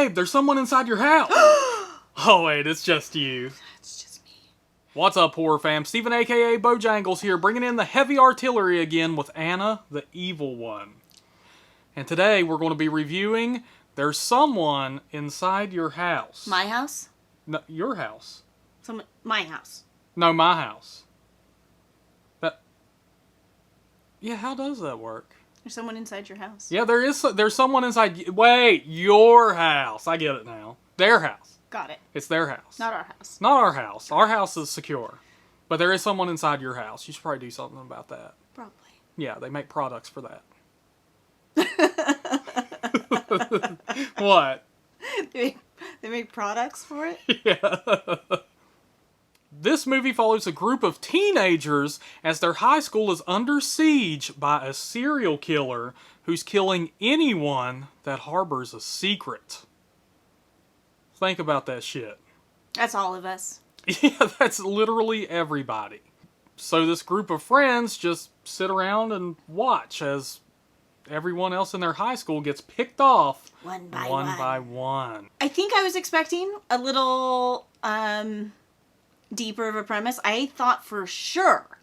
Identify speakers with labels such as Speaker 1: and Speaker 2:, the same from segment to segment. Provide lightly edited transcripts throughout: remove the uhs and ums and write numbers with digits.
Speaker 1: babe, there's someone inside your house. Oh, wait, it's just you.
Speaker 2: It's just me.
Speaker 1: What's up, horror fam? Steven, a.k.a. Bojangles here, bringing in the heavy artillery again with Anna, the evil one. And today, we're going to be reviewing There's Someone Inside Your House.
Speaker 2: My house?
Speaker 1: No, your house.
Speaker 2: My house.
Speaker 1: No, my house. Yeah, how does that work?
Speaker 2: There's someone inside your house.
Speaker 1: Yeah, there's someone inside... Wait, your house. I get it now. Their house.
Speaker 2: Got it.
Speaker 1: It's their house.
Speaker 2: Not our house.
Speaker 1: Not our house. Our house is secure. But there is someone inside your house. You should probably do something about that.
Speaker 2: Probably.
Speaker 1: Yeah, they make products for that. What?
Speaker 2: They make products for it?
Speaker 1: Yeah. This movie follows a group of teenagers as their high school is under siege by a serial killer who's killing anyone that harbors a secret. Think about that shit.
Speaker 2: That's all of us.
Speaker 1: Yeah, that's literally everybody. So this group of friends just sit around and watch as everyone else in their high school gets picked off
Speaker 2: One by one. I think I was expecting a little deeper of a premise. I thought for sure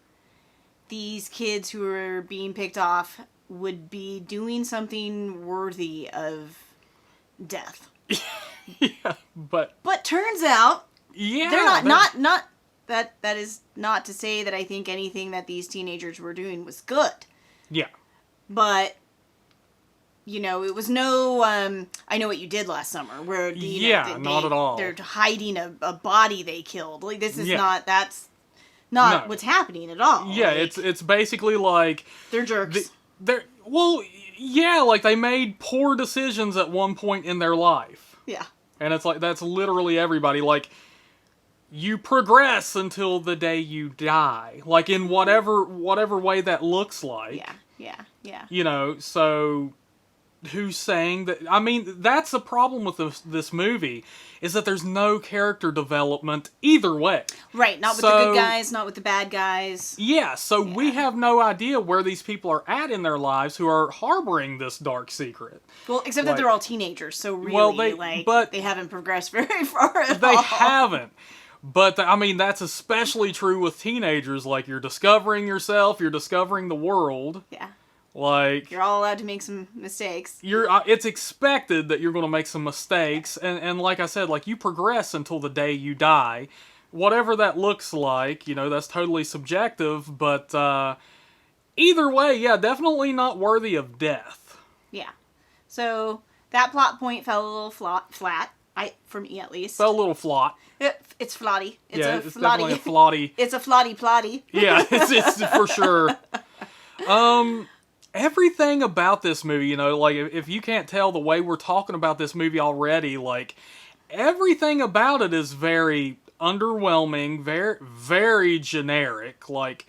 Speaker 2: these kids who were being picked off would be doing something worthy of death.
Speaker 1: Yeah, but
Speaker 2: turns out
Speaker 1: yeah,
Speaker 2: they're not that is not to say that I think anything that these teenagers were doing was good.
Speaker 1: Yeah.
Speaker 2: But it was no I Know What You Did Last Summer where
Speaker 1: not at all.
Speaker 2: They're hiding a body they killed. Like this is that's not what's happening at all.
Speaker 1: Yeah,
Speaker 2: like,
Speaker 1: it's basically like
Speaker 2: they're jerks.
Speaker 1: Like they made poor decisions at one point in their life.
Speaker 2: Yeah.
Speaker 1: And it's like that's literally everybody. Like you progress until the day you die. Like in whatever way that looks like.
Speaker 2: Yeah.
Speaker 1: So who's saying that? I mean, that's the problem with this movie, is that there's no character development either way.
Speaker 2: Right, not with the good guys, not with the bad guys.
Speaker 1: Yeah, so we have no idea where these people are at in their lives who are harboring this dark secret.
Speaker 2: Well, except that they're all teenagers, so really, they haven't progressed very far at all.
Speaker 1: They haven't. But, that's especially true with teenagers. Like, you're discovering yourself, you're discovering the world.
Speaker 2: Yeah.
Speaker 1: Like
Speaker 2: you're all allowed to make some mistakes.
Speaker 1: It's expected that you're going to make some mistakes, and like I said, like you progress until the day you die, whatever that looks like. That's totally subjective, but either way, yeah, definitely not worthy of death.
Speaker 2: Yeah, so that plot point fell a little flat. For me at least.
Speaker 1: Fell a little flot.
Speaker 2: It's flotty.
Speaker 1: It's definitely a flotty.
Speaker 2: It's a flotty plotty.
Speaker 1: Yeah, it's for sure. Everything about this movie, like, if you can't tell the way we're talking about this movie already, like, everything about it is very underwhelming, very, very generic. Like,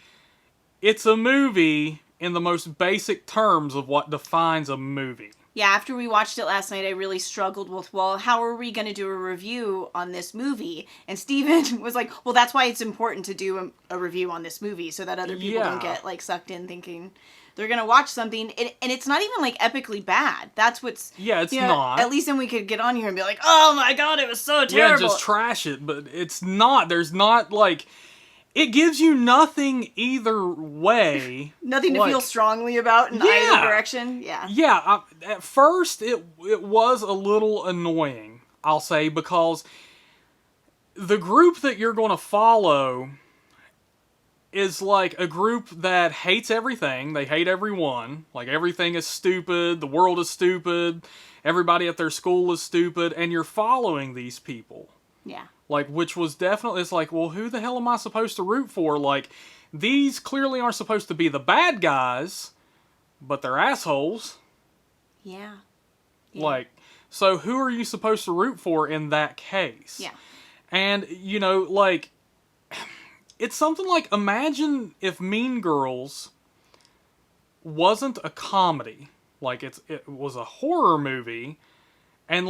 Speaker 1: it's a movie in the most basic terms of what defines a movie.
Speaker 2: Yeah, after we watched it last night, I really struggled with, how are we going to do a review on this movie? And Steven was like, well, that's why it's important to do a review on this movie, so that other people don't get, sucked in thinking they're going to watch something. And it's not even, epically bad. That's what's...
Speaker 1: Yeah, it's not.
Speaker 2: At least then we could get on here and be like, oh my god, it was so terrible.
Speaker 1: Yeah, just trash it, but it's not. There's not, it gives you nothing either way.
Speaker 2: Nothing to feel strongly about in either direction. Yeah.
Speaker 1: Yeah. At first, it was a little annoying, I'll say, because the group that you're going to follow is like a group that hates everything. They hate everyone. Like, everything is stupid. The world is stupid. Everybody at their school is stupid. And you're following these people.
Speaker 2: Yeah.
Speaker 1: Which was definitely, it's like, well, who the hell am I supposed to root for? Like, these clearly aren't supposed to be the bad guys, but they're assholes.
Speaker 2: Yeah.
Speaker 1: So who are you supposed to root for in that case?
Speaker 2: Yeah.
Speaker 1: And, it's something like, imagine if Mean Girls wasn't a comedy. Like, it was a horror movie, and,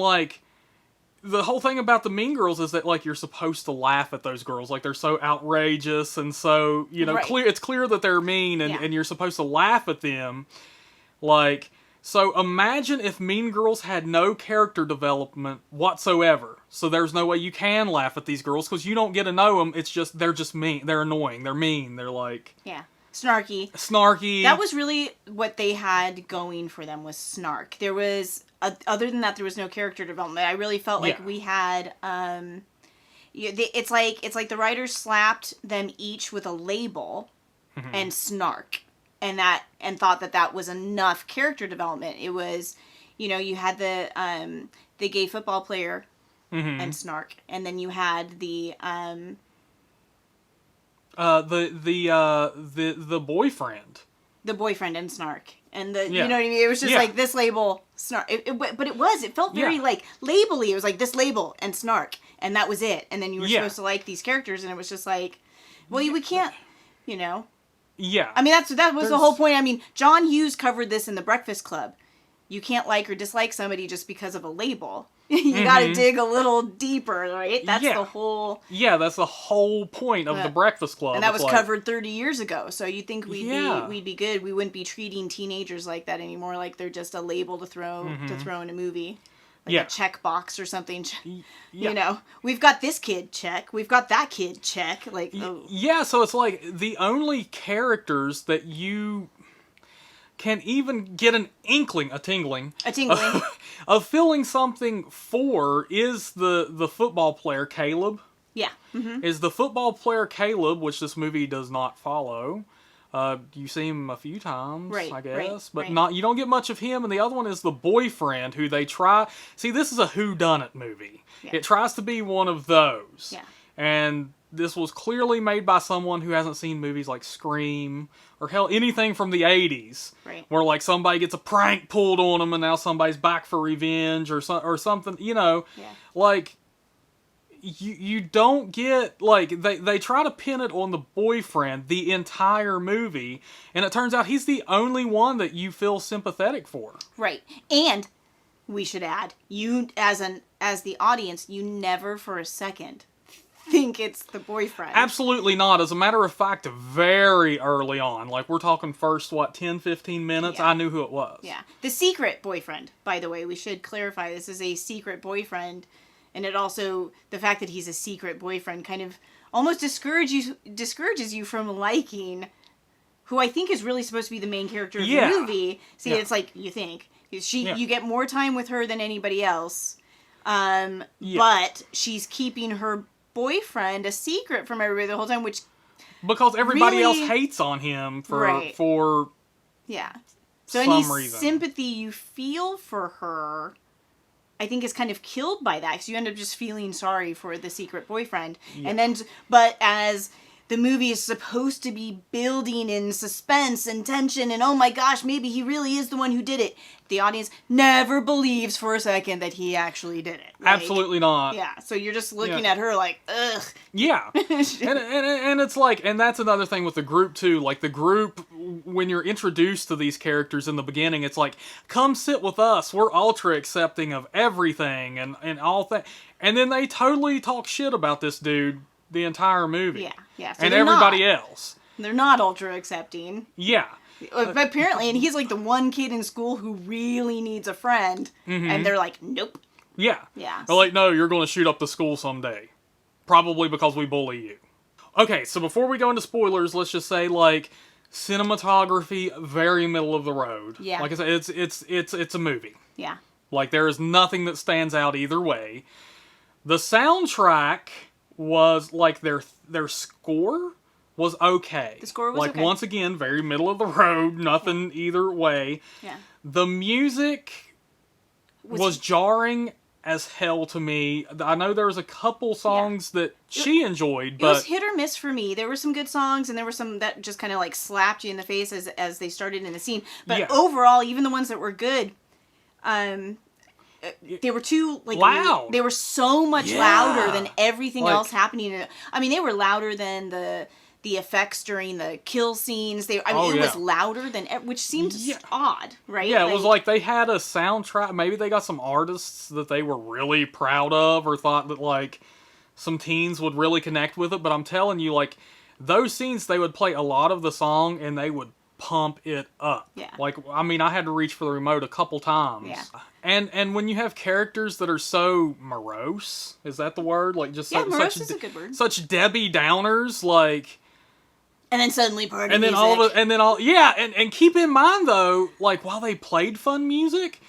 Speaker 1: the whole thing about the Mean Girls is that, you're supposed to laugh at those girls. Like, they're so outrageous, and so,
Speaker 2: right.
Speaker 1: It's clear that they're mean, and you're supposed to laugh at them. Like, So imagine if Mean Girls had no character development whatsoever. So there's no way you can laugh at these girls because you don't get to know them. It's just, they're just mean. They're annoying. They're mean. They're like...
Speaker 2: Yeah. Snarky.
Speaker 1: Snarky.
Speaker 2: That was really what they had going for them, was snark. There was, other than that, there was no character development. I really felt like we had, it's like the writers slapped them each with a label and snark. And thought that was enough character development. It was, you had the gay football player and snark, and then you had the
Speaker 1: boyfriend.
Speaker 2: The boyfriend and snark, and you know what I mean. It was just like this label snark. But it felt very like labely. It was like this label and snark, and that was it. And then you were supposed to like these characters, and it was just like, well, we can't,
Speaker 1: Yeah.
Speaker 2: I mean, that was the whole point. I mean, John Hughes covered this in The Breakfast Club. You can't like or dislike somebody just because of a label. You gotta dig a little deeper, right? That's the whole...
Speaker 1: Yeah, that's the whole point of The Breakfast Club.
Speaker 2: And that was covered 30 years ago, so you'd think we'd be good. We wouldn't be treating teenagers like that anymore, like they're just a label to throw in a movie. Like a checkbox or something. We've got this kid, check. We've got that kid, check. Like,
Speaker 1: yeah, so it's like the only characters that you can even get a tingling of feeling something for is the football player Caleb.
Speaker 2: Yeah.
Speaker 1: Is the football player Caleb, which this movie does not follow. You see him a few times, I guess, but not. You don't get much of him. And the other one is the boyfriend, who they try. See, this is a whodunit movie. Yeah. It tries to be one of those.
Speaker 2: Yeah.
Speaker 1: And this was clearly made by someone who hasn't seen movies like Scream or hell anything from the 80s, where like somebody gets a prank pulled on them and now somebody's back for revenge or something. Like. You don't get, like, they try to pin it on the boyfriend the entire movie, and it turns out he's the only one that you feel sympathetic for.
Speaker 2: Right. And, we should add, you, as the audience, you never for a second think it's the boyfriend.
Speaker 1: Absolutely not. As a matter of fact, very early on, like, we're talking first, 10, 15 minutes, I knew who it was.
Speaker 2: Yeah. The secret boyfriend, by the way, we should clarify, this is a secret boyfriend. And it also, the fact that he's a secret boyfriend kind of almost discourages you from liking who I think is really supposed to be the main character of the movie. See, it's like, you think. You get more time with her than anybody else. But she's keeping her boyfriend a secret from everybody the whole time, which...
Speaker 1: Because everybody else hates on him for
Speaker 2: yeah. So any sympathy you feel for her... I think is kind of killed by that, because you end up just feeling sorry for the secret boyfriend. And then, but as the movie is supposed to be building in suspense and tension and, oh my gosh, maybe he really is the one who did it, the audience never believes for a second that he actually did it. Like,
Speaker 1: absolutely not.
Speaker 2: Yeah, so you're just looking at her like, ugh.
Speaker 1: Yeah. and it's like, and that's another thing with the group too, like the group, when you're introduced to these characters in the beginning, it's like, come sit with us, we're ultra accepting of everything and all that. And then they totally talk shit about this dude the entire movie.
Speaker 2: Yeah. So
Speaker 1: and everybody else.
Speaker 2: They're not ultra accepting.
Speaker 1: Yeah.
Speaker 2: Apparently, and he's like the one kid in school who really needs a friend, and they're like, nope.
Speaker 1: Yeah.
Speaker 2: Yeah.
Speaker 1: They're like, no, you're going to shoot up the school someday. Probably because we bully you. Okay, so before we go into spoilers, let's just say, like, cinematography, very middle of the road.
Speaker 2: Yeah.
Speaker 1: Like I said, it's a movie.
Speaker 2: Yeah.
Speaker 1: Like, there is nothing that stands out either way. The soundtrack was, like, their score was okay.
Speaker 2: The score was
Speaker 1: like,
Speaker 2: okay.
Speaker 1: Once again, very middle of the road, nothing either way.
Speaker 2: Yeah.
Speaker 1: The music was jarring as hell to me. I know there was a couple songs that she enjoyed, but...
Speaker 2: It was hit or miss for me. There were some good songs, and there were some that just kind of, like, slapped you in the face as they started in the scene. But overall, even the ones that were good, they were too, like...
Speaker 1: Loud!
Speaker 2: They were so much louder than everything else happening. I mean, they were louder than the effects during the kill scenes. It was louder than... Which seemed odd, right?
Speaker 1: Yeah, it was like they had a soundtrack. Maybe they got some artists that they were really proud of or thought that, like, some teens would really connect with it. But I'm telling you, like, those scenes, they would play a lot of the song and they would pump it up.
Speaker 2: Yeah.
Speaker 1: Like, I mean, I had to reach for the remote a couple times.
Speaker 2: Yeah.
Speaker 1: And when you have characters that are so morose, is that the word? Like, just
Speaker 2: morose
Speaker 1: such
Speaker 2: is a good word.
Speaker 1: Such Debbie Downers, like.
Speaker 2: And then suddenly party
Speaker 1: and then
Speaker 2: music.
Speaker 1: all of it, and then all yeah, and keep in mind though, like while they played fun music,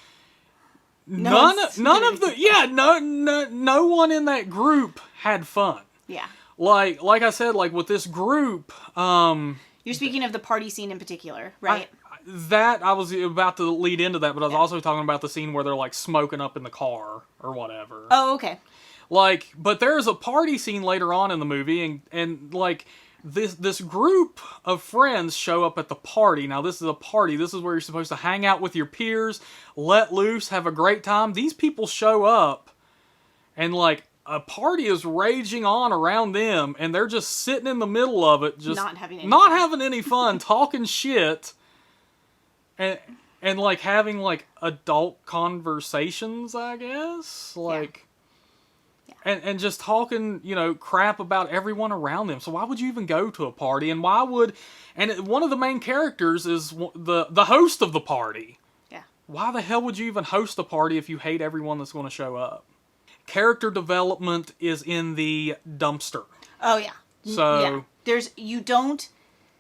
Speaker 1: none of the no one in that group had fun.
Speaker 2: Yeah.
Speaker 1: Like I said, like with this group,
Speaker 2: you're speaking of the party scene in particular, right?
Speaker 1: I was about to lead into that, but I was also talking about the scene where they're like smoking up in the car or whatever.
Speaker 2: Oh, okay.
Speaker 1: Like, but there's a party scene later on in the movie, and like. This group of friends show up at the party. Now, this is a party. This is where you're supposed to hang out with your peers, let loose, have a great time. These people show up, and, like, a party is raging on around them, and they're just sitting in the middle of it, just
Speaker 2: not having any
Speaker 1: fun, talking shit, and like, having, like, adult conversations, I guess? Like...
Speaker 2: Yeah.
Speaker 1: And just talking, you know, crap about everyone around them. So why would you even go to a party? And why would... And one of the main characters is the host of the party.
Speaker 2: Yeah.
Speaker 1: Why the hell would you even host a party if you hate everyone that's going to show up? Character development is in the dumpster.
Speaker 2: Oh, yeah.
Speaker 1: So...
Speaker 2: Yeah. You don't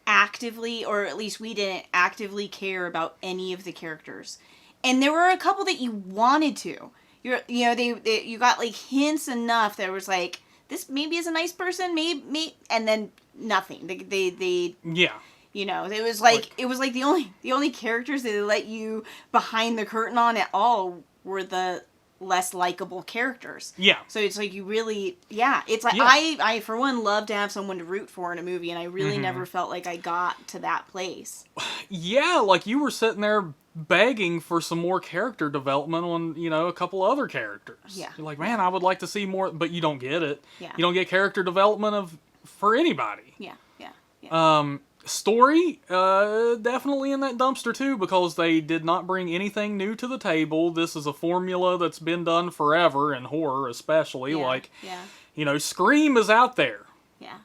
Speaker 2: actively, or at least we didn't actively care about any of the characters. And there were a couple that you wanted to. You got like hints enough that was like, this maybe is a nice person, maybe, and then nothing. They
Speaker 1: yeah.
Speaker 2: You know, it was like the only characters that they let you behind the curtain on at all were the less likable characters.
Speaker 1: Yeah.
Speaker 2: So it's like you really, it's like I for one love to have someone to root for in a movie, and I really never felt like I got to that place.
Speaker 1: Yeah, like you were sitting there begging for some more character development on, you know, a couple other characters.
Speaker 2: Yeah.
Speaker 1: You're like, man, I would like to see more, but you don't get it.
Speaker 2: Yeah.
Speaker 1: You don't get character development for anybody.
Speaker 2: Yeah.
Speaker 1: Story, definitely in that dumpster too, because they did not bring anything new to the table. This is a formula that's been done forever, in horror especially. You know, Scream is out there.
Speaker 2: Yeah.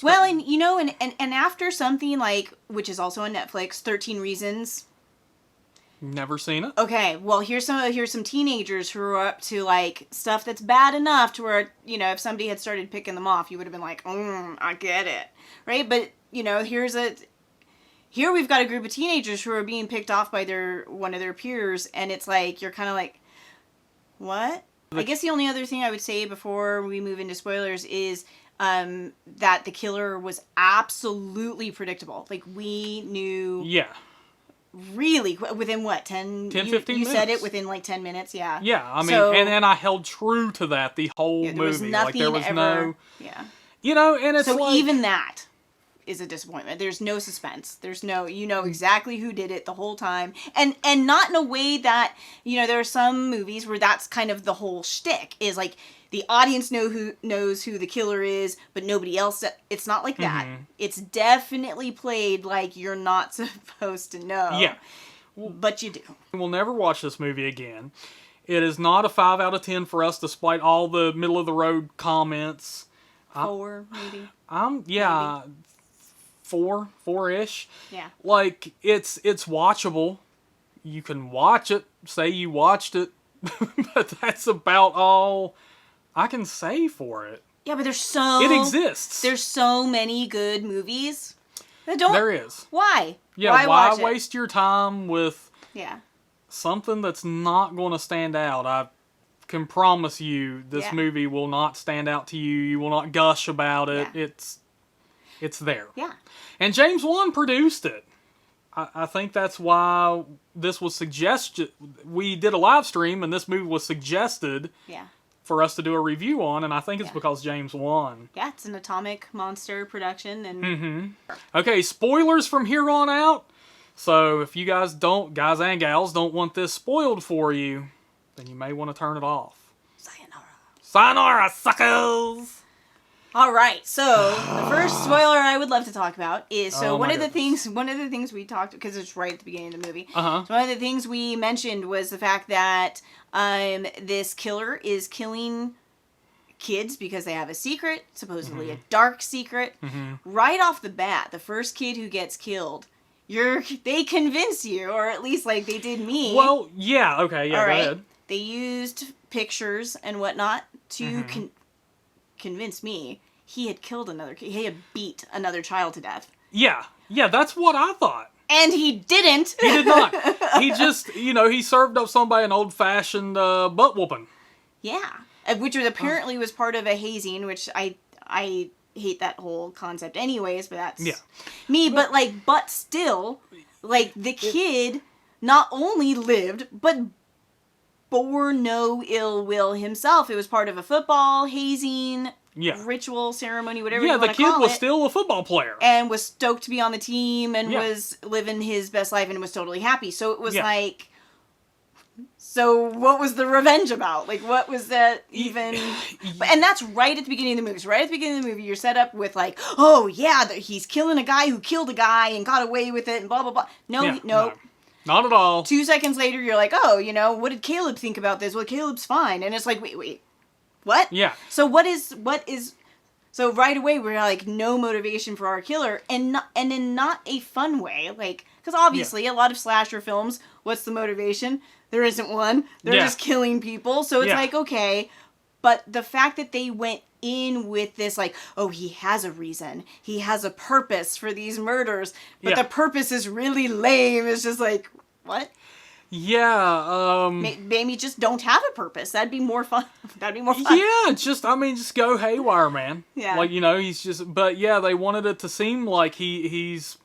Speaker 2: Well, and, you know, and after something like, which is also on Netflix, 13 Reasons.
Speaker 1: Never seen it.
Speaker 2: Okay, well, here's some teenagers who are up to, like, stuff that's bad enough to where, you know, if somebody had started picking them off, you would have been like, I get it. Right? But, you know, here we've got a group of teenagers who are being picked off by one of their peers, and it's like, you're kind of like, what? I guess the only other thing I would say before we move into spoilers is that the killer was absolutely predictable. Like, we knew...
Speaker 1: Yeah.
Speaker 2: Really, within what, 10
Speaker 1: 15
Speaker 2: minutes? You said it within like 10 minutes, yeah.
Speaker 1: Yeah, I mean, and I held true to that the whole movie.
Speaker 2: Was nothing
Speaker 1: there was
Speaker 2: ever,
Speaker 1: no...
Speaker 2: Yeah.
Speaker 1: You know, and it's
Speaker 2: so
Speaker 1: like...
Speaker 2: even that is a disappointment. There's no suspense. There's no, you know exactly who did it the whole time. And not in a way that, you know, there are some movies where that's kind of the whole shtick, is like, the audience knows who the killer is, but nobody else. It's not like that. It's definitely played like you're not supposed to know.
Speaker 1: Yeah.
Speaker 2: But you do.
Speaker 1: We'll never watch this movie again. It is not a 5 out of 10 for us, despite all the middle-of-the-road comments.
Speaker 2: 4, maybe?
Speaker 1: Maybe. 4-ish.
Speaker 2: Yeah.
Speaker 1: Like, it's watchable. You can watch it, say you watched it, but that's about all I can say for it.
Speaker 2: Yeah, but
Speaker 1: it exists.
Speaker 2: There's so many good movies that don't...
Speaker 1: There is.
Speaker 2: Why?
Speaker 1: Yeah, why waste your time with something that's not going to stand out? I can promise you this movie will not stand out to you. You will not gush about it.
Speaker 2: Yeah.
Speaker 1: It's there.
Speaker 2: Yeah.
Speaker 1: And James Wan produced it. I think that's why this was suggested. We did a live stream, and this movie was suggested for us to do a review on, and I think it's because James Wan.
Speaker 2: Yeah, it's an Atomic Monster production. And
Speaker 1: Okay, spoilers from here on out. So if you guys and gals, don't want this spoiled for you, then you may want to turn it off.
Speaker 2: Sayonara.
Speaker 1: Sayonara, suckers!
Speaker 2: All right, so the first spoiler I would love to talk about is one of the things we talked, because it's right at the beginning of the movie. So one of the things we mentioned was the fact that this killer is killing kids because they have a secret, supposedly a dark secret. Right off the bat, the first kid who gets killed they convince you, or at least like they did me.
Speaker 1: Well, yeah, okay, yeah,
Speaker 2: all
Speaker 1: go
Speaker 2: right.
Speaker 1: ahead.
Speaker 2: They used pictures and whatnot to convince me he had killed another kid. He had beat another child to death.
Speaker 1: Yeah, that's what I thought.
Speaker 2: And he didn't.
Speaker 1: He did not. He just, he served up somebody an old-fashioned butt whooping.
Speaker 2: Yeah. Which was apparently was part of a hazing, which I hate that whole concept anyways, but that's me. But still, like, the kid not only lived, but bore no ill will himself. It was part of a football hazing ritual ceremony, whatever you want to call it.
Speaker 1: Yeah, the kid was still a football player.
Speaker 2: And was stoked to be on the team and was living his best life and was totally happy. So it was like... So what was the revenge about? Like, what was that even... And that's right at the beginning of the movie. So right at the beginning of the movie, you're set up with like, oh, yeah, he's killing a guy who killed a guy and got away with it and blah, blah, blah. No.
Speaker 1: Not at all.
Speaker 2: 2 seconds later, you're like, oh, what did Caleb think about this? Well, Caleb's fine. And it's like, wait. What?
Speaker 1: Yeah.
Speaker 2: So what is... So right away, we're like, no motivation for our killer. And in not a fun way. Like, because obviously, a lot of slasher films, what's the motivation? There isn't one. They're just killing people. So it's like, okay. But the fact that they went in with this, like, oh, he has a reason. He has a purpose for these murders. But the purpose is really lame. It's just like, what?
Speaker 1: Yeah,
Speaker 2: Maybe just don't have a purpose. That'd be more fun.
Speaker 1: Yeah, just go haywire, man.
Speaker 2: Yeah.
Speaker 1: Like, he's just... But, yeah, they wanted it to seem like he's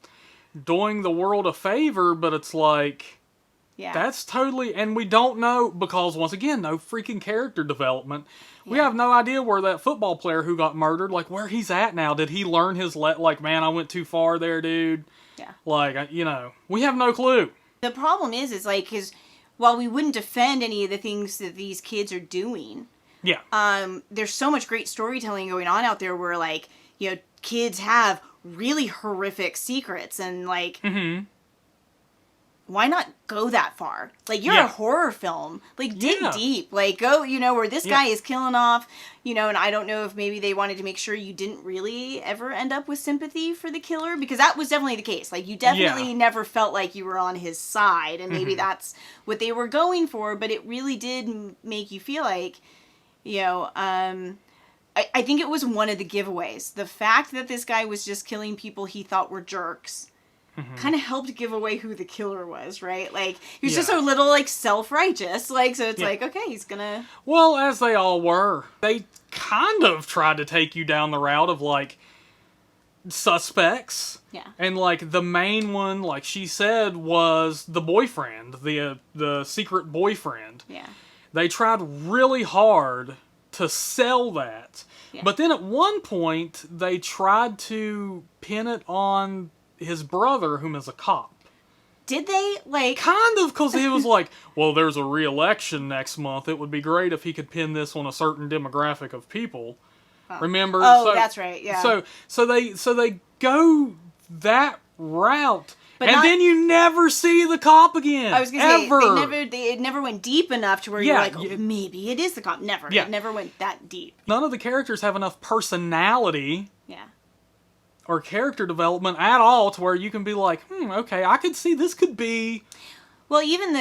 Speaker 1: doing the world a favor, but it's like... Yeah. That's totally... And we don't know, because, once again, no freaking character development. Yeah. We have no idea where that football player who got murdered, like, where he's at now. Did he learn his... Like, man, I went too far there, dude.
Speaker 2: Yeah.
Speaker 1: Like, we have no clue.
Speaker 2: The problem is like, because while we wouldn't defend any of the things that these kids are doing... Yeah. There's so much great storytelling going on out there where, like, kids have really horrific secrets and, like... Mm-hmm. Why not go that far? Like, you're a horror film. Like, dig deep. Like, go, where this guy is killing off, and I don't know if maybe they wanted to make sure you didn't really ever end up with sympathy for the killer, because that was definitely the case. Like, you definitely never felt like you were on his side, and maybe that's what they were going for, but it really did make you feel like, I think it was one of the giveaways. The fact that this guy was just killing people he thought were jerks kind of helped give away who the killer was, right? Like, he was just a little, like, self-righteous. Like, so it's like, okay, he's gonna...
Speaker 1: Well, as they all were. They kind of tried to take you down the route of, like, suspects.
Speaker 2: Yeah.
Speaker 1: And, like, the main one, like she said, was the boyfriend. The secret boyfriend.
Speaker 2: Yeah.
Speaker 1: They tried really hard to sell that. Yeah. But then at one point, they tried to pin it on... his brother, whom is a cop.
Speaker 2: Did they, like...
Speaker 1: Kind of, because he was like, well, there's a re-election next month. It would be great if he could pin this on a certain demographic of people. Oh. Remember?
Speaker 2: Oh, that's right, yeah.
Speaker 1: So they go that route, but then you never see the cop again.
Speaker 2: I was going to say, it never went deep enough to where you're like, oh, maybe it is the cop. Never. Yeah. It never went that deep.
Speaker 1: None of the characters have enough personality.
Speaker 2: Yeah.
Speaker 1: Or character development at all to where you can be like, okay, I could see this could be...
Speaker 2: Well, even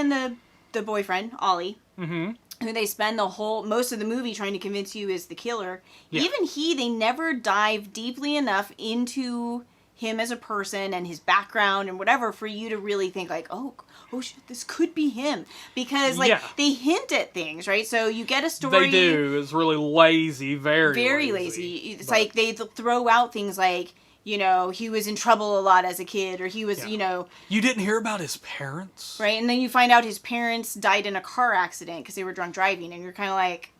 Speaker 2: the boyfriend, Ollie, who they spend most of the movie trying to convince you is the killer, even they never dive deeply enough into him as a person and his background and whatever for you to really think like, oh shit, this could be him. Because, like, they hint at things, right? So you get a story...
Speaker 1: They do. It's really lazy, very
Speaker 2: lazy. It's like they throw out things like, he was in trouble a lot as a kid, or he was, You
Speaker 1: didn't hear about his parents?
Speaker 2: Right, and then you find out his parents died in a car accident because they were drunk driving, and you're kind of like,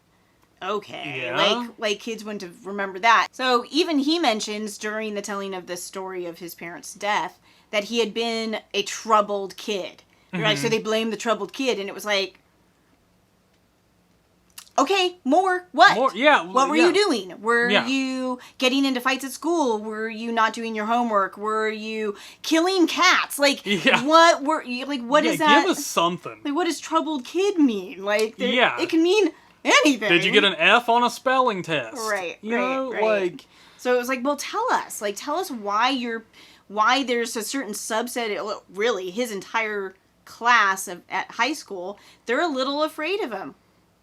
Speaker 2: okay. Yeah. Like kids wouldn't have remembered that. So even he mentions during the telling of the story of his parents' death that he had been a troubled kid. Right, so they blamed the troubled kid, and it was like, okay, more? What? What were you doing? Were you getting into fights at school? Were you not doing your homework? Were you killing cats? Like, what were you, like, what is that?
Speaker 1: Give us something.
Speaker 2: Like, what does troubled kid mean? Like, it can mean anything.
Speaker 1: Did you get an F on a spelling test?
Speaker 2: Right,
Speaker 1: right.
Speaker 2: Like... So it was like, well, tell us. Like, tell us why why there's a certain subset, really, his entire class at high school, they're a little afraid of him.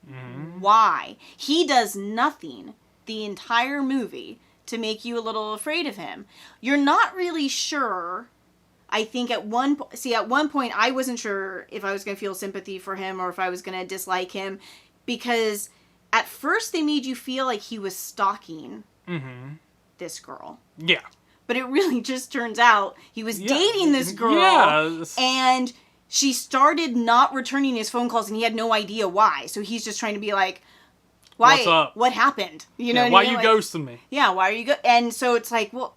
Speaker 2: Mm-hmm. Why? He does nothing the entire movie to make you a little afraid of him. You're not really sure. I think at one point I wasn't sure if I was going to feel sympathy for him or if I was going to dislike him, because at first they made you feel like he was stalking this girl.
Speaker 1: Yeah.
Speaker 2: But it really just turns out he was dating this girl, and she started not returning his phone calls, and he had no idea why. So he's just trying to be like, "Why?
Speaker 1: What's up?
Speaker 2: What happened? You know,
Speaker 1: why you ghosting me?
Speaker 2: Yeah, why are you And so it's like, well,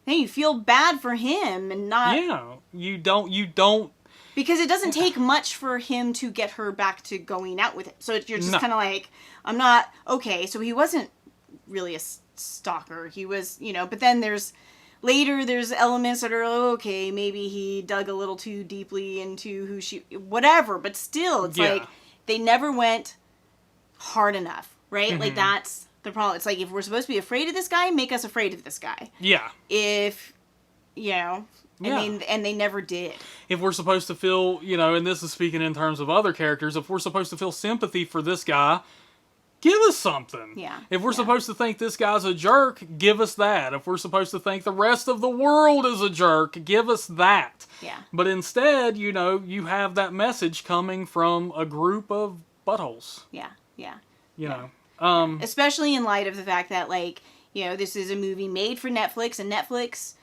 Speaker 2: then you feel bad for him and not.
Speaker 1: Yeah, you don't.
Speaker 2: Because it doesn't take much for him to get her back to going out with him. So you're just kind of like, I'm not okay. So he wasn't really a stalker. He was, But then there's elements that are okay. Maybe he dug a little too deeply into who she, whatever. But still, it's like they never went hard enough, right? Mm-hmm. Like that's the problem. It's like if we're supposed to be afraid of this guy, make us afraid of this guy.
Speaker 1: Yeah.
Speaker 2: If and they never did.
Speaker 1: If we're supposed to feel, and this is speaking in terms of other characters, if we're supposed to feel sympathy for this guy, give us something.
Speaker 2: Yeah.
Speaker 1: If we're supposed to think this guy's a jerk, give us that. If we're supposed to think the rest of the world is a jerk, give us that.
Speaker 2: Yeah.
Speaker 1: But instead, you have that message coming from a group of buttholes.
Speaker 2: Yeah. Yeah.
Speaker 1: You know.
Speaker 2: Especially in light of the fact that, this is a movie made for Netflix, and Netflix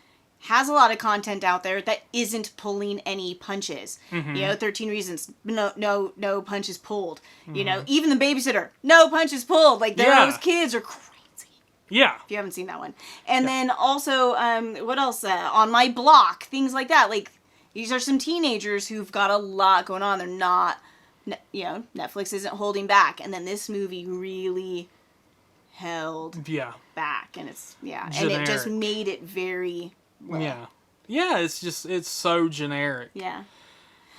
Speaker 2: has a lot of content out there that isn't pulling any punches. Mm-hmm. 13 Reasons, no punches pulled. Mm-hmm. Even The Babysitter, no punches pulled. Like, those kids are crazy.
Speaker 1: Yeah.
Speaker 2: If you haven't seen that one. And then also, what else? On My Block, things like that. Like, these are some teenagers who've got a lot going on. They're not, Netflix isn't holding back. And then this movie really held back. And it's,
Speaker 1: generic.
Speaker 2: And it just made it very...
Speaker 1: Yeah. Yeah, it's so generic.
Speaker 2: Yeah.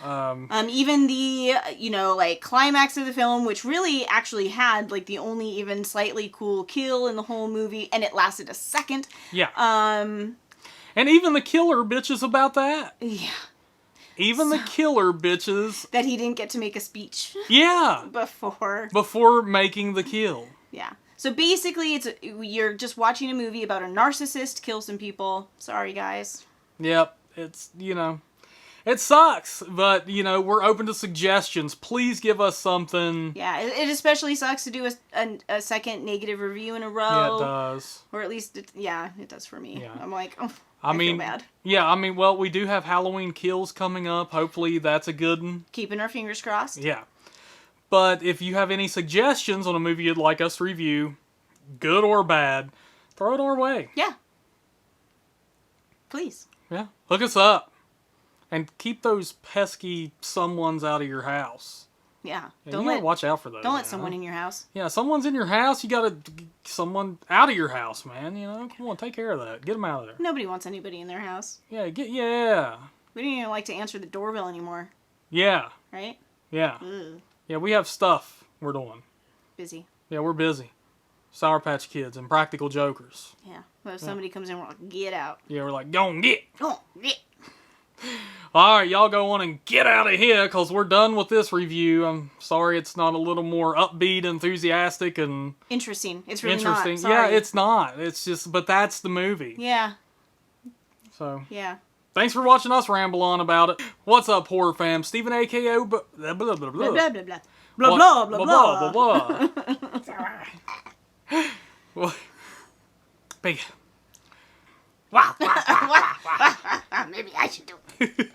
Speaker 2: Even the, climax of the film, which really actually had, the only even slightly cool kill in the whole movie, and it lasted a second.
Speaker 1: Yeah. And even the killer bitches about that.
Speaker 2: Yeah.
Speaker 1: Even the killer bitches.
Speaker 2: That he didn't get to make a speech.
Speaker 1: Yeah.
Speaker 2: Before
Speaker 1: making the kill.
Speaker 2: Yeah. So basically, you're just watching a movie about a narcissist kill some people. Sorry, guys.
Speaker 1: Yep. It's, it sucks, but, we're open to suggestions. Please give us something.
Speaker 2: Yeah, it especially sucks to do a second negative review in a row.
Speaker 1: Yeah, it does.
Speaker 2: Or at least, it does for me. Yeah. I'm like,
Speaker 1: I
Speaker 2: feel bad.
Speaker 1: Yeah, well, we do have Halloween Kills coming up. Hopefully that's a good one.
Speaker 2: Keeping our fingers crossed.
Speaker 1: Yeah. But if you have any suggestions on a movie you'd like us to review, good or bad, throw it our way.
Speaker 2: Yeah. Please.
Speaker 1: Yeah. Look us up. And keep those pesky someones out of your house.
Speaker 2: Yeah.
Speaker 1: You gotta watch out for those.
Speaker 2: Don't let someone in your house.
Speaker 1: Yeah, someone's in your house, you gotta someone out of your house, man. Come on, take care of that. Get them out of there.
Speaker 2: Nobody wants anybody in their house.
Speaker 1: Yeah, we
Speaker 2: don't even like to answer the doorbell anymore.
Speaker 1: Yeah.
Speaker 2: Right?
Speaker 1: Yeah.
Speaker 2: Ugh.
Speaker 1: Yeah, we have stuff we're doing.
Speaker 2: Busy.
Speaker 1: Yeah, we're busy. Sour Patch Kids and Practical Jokers.
Speaker 2: Yeah. Well, if somebody comes in, we're like, get out.
Speaker 1: Yeah, we're like, go and get.
Speaker 2: Go on, get.
Speaker 1: Alright, y'all go on and get out of here, because we're done with this review. I'm sorry it's not a little more upbeat, enthusiastic, and...
Speaker 2: Interesting. It's really
Speaker 1: interesting.
Speaker 2: not. Sorry.
Speaker 1: Yeah, it's not. It's just, but that's the movie.
Speaker 2: Yeah.
Speaker 1: So...
Speaker 2: Yeah.
Speaker 1: Thanks for watching us ramble on about it. What's up, horror fam? Stephen A.K.O. Blah, blah, blah, blah.
Speaker 2: Blah, blah, blah, blah. Blah, blah, blah, blah,
Speaker 1: blah. Well, big. Wow.
Speaker 2: Maybe I should do it.